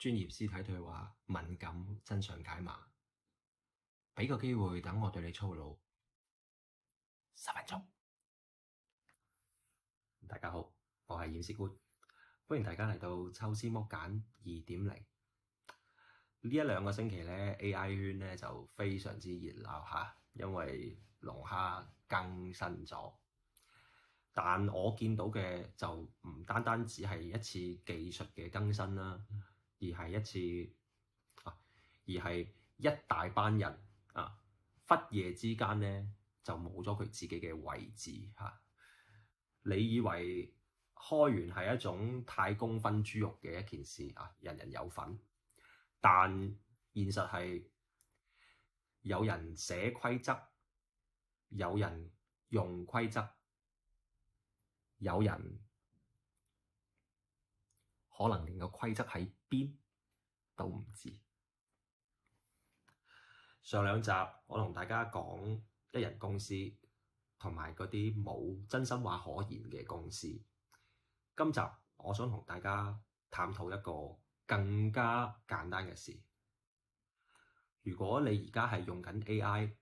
專業屍體對話，敏感真相解碼。俾個機會等我對你粗魯10分鐘。大家好，我係驗屍官，歡迎大家嚟到抽絲剝繭2.0。呢1-2個星期咧 AI 圈咧就非常之熱鬧嚇，因為龍蝦更新咗。但我見到嘅就唔單單只係一次技術嘅更新啦，而係一大班人忽夜之間咧就冇咗佢自己嘅位置嚇。你以為開源係一種太公分豬肉嘅一件事啊，人人有份，但現實係有人寫規則，有人用規則，有人可能連個規則喺邊都唔知。上2集我同大家講一人公司同埋嗰啲冇真心話可言嘅公司。今集我想同大家探討一個更加簡單嘅事。如果你而家係用緊 AI，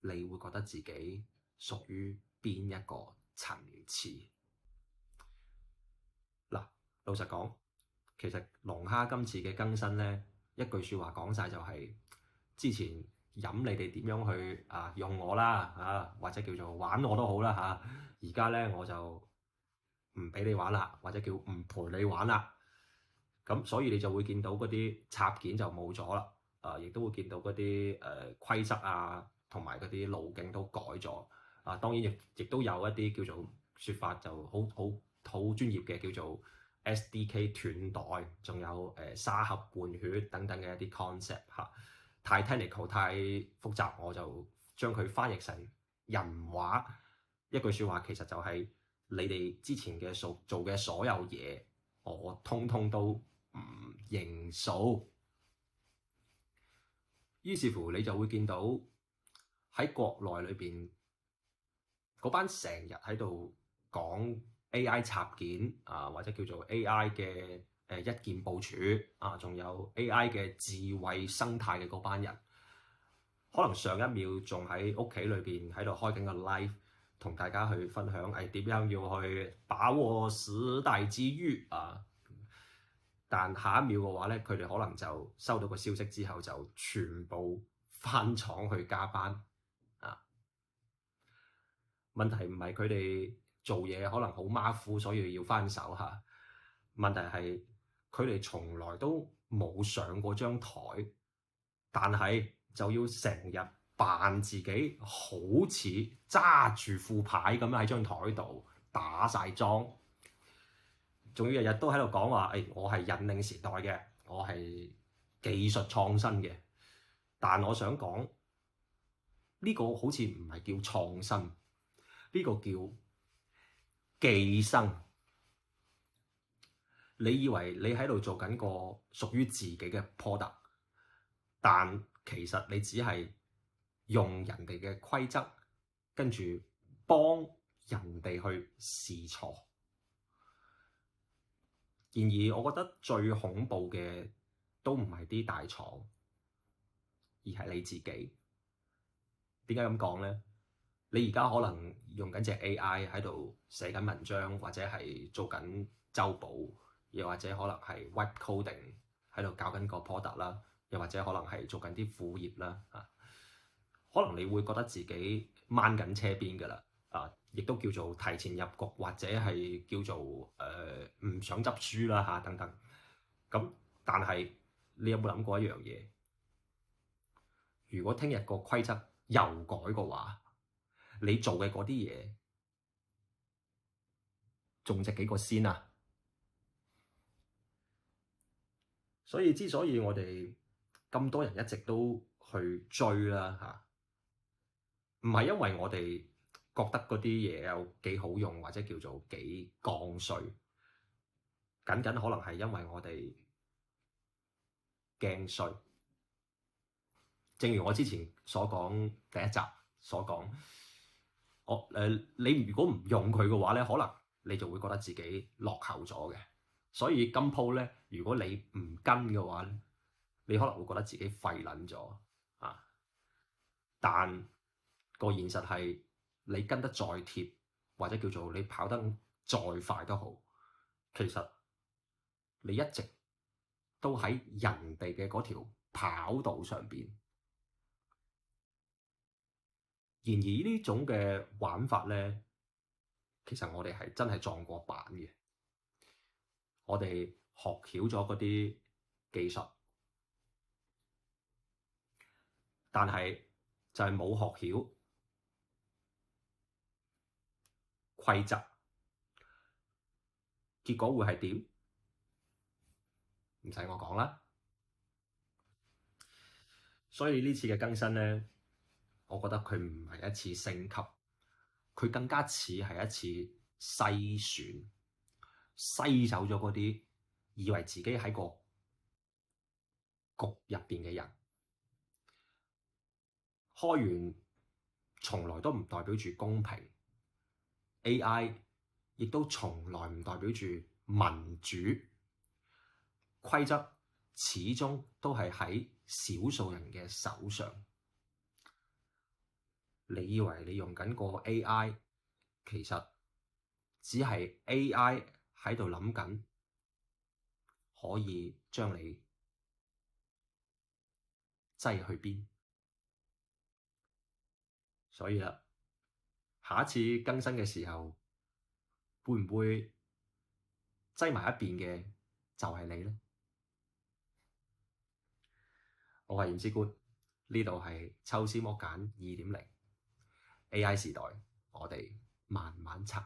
你會覺得自己屬於邊一個層次？嗱，老實講，其實龍蝦今次嘅更新呢，一句説話講晒就係之前飲你哋點樣去用我啦或者叫做玩我都好啦嚇。而家呢，我就唔俾你玩啦，或者叫唔陪你玩啦。咁所以你就會見到嗰啲插件就冇咗啦。亦都會見到嗰啲規則同埋嗰啲路徑都改咗。當然亦都有一啲叫做説法就好專業嘅，叫做 SDK 斷代，仲有沙盒換血等等嘅一啲 concept 太 technical 太複雜，我就將佢翻譯成人話。一句説話其實就係你哋之前嘅做嘅所有嘢，我通通都唔認數。於是乎你就會見到喺國內裏邊嗰班成日喺度講 AI 插件或者叫做 AI 嘅一鍵部署仲有 AI 嘅智慧生態嘅嗰班人，可能上一秒仲喺屋企裏邊喺度開緊個 live，同大家去分享點樣要去把握時代機遇但下一秒嘅話咧，佢哋可能就收到個消息之後，就全部返廠去加班問題唔係佢哋做嘢可能好馬虎，所以要翻手問題係佢哋從來都冇上過張台，但係就要成日扮自己好似揸住副牌咁喺張台度打晒樁。仲要日日都喺度講話，我係引領時代嘅，我係技術創新嘅。但我想講呢個好似唔係叫創新，呢個叫寄生。你以為你喺度做緊個屬於自己嘅 product， 但其實你只係用人哋嘅規則，跟住幫人哋去試錯。然而，我覺得最恐怖嘅都唔係啲大廠，而係你自己。點解咁講呢？你而家可能用緊隻 AI 喺度寫緊文章，或者係做緊週報，又或者可能係 web coding 喺度搞緊個 product 啦，又或者可能係做緊啲副業啦可能你會覺得自己掹緊車邊㗎啦亦都叫做提前入局，或者係叫做唔想執輸啦等等。咁但係你有冇諗過一樣嘢？如果聽日個規則又改嘅話，你做嘅嗰啲嘢仲值幾個先啊？所以之所以我哋咁多人一直都去追啦唔係因為我哋覺得嗰啲嘢有幾好用，或者叫做幾剛需，僅可能係因為我哋驚衰。正如我之前所講第1集所講，你如果唔用佢嘅話咧，可能你就會覺得自己落後咗嘅。所以今鋪咧，如果你唔跟嘅話咧，你可能會覺得自己廢撚咗啊！但個現實係你跟得再貼，或者叫做你跑得再快都好，其實你一直都喺人哋嘅嗰條跑道上邊。然而呢種嘅玩法咧，其實我哋係真係撞過板嘅。我哋學曉咗嗰啲技術，但係就係冇學曉規則，結果會係點？唔使我講啦。所以呢次嘅更新咧，我覺得佢唔係一次升級，佢更加似係一次篩選，篩走咗嗰啲以為自己喺個局入邊嘅人。開完從來都唔代表住公平，AI 亦都從來唔代表住民主。規則始終都係喺少數人嘅手上。你以為你用緊個 AI，其實只係 AI 喺度諗緊可以將你擠去邊。所以啦，下一次更新嘅時候，會唔會擠埋一邊嘅就係你呢？我係驗屍官，呢度係抽絲剝繭2.0 AI 時代，我哋慢慢拆。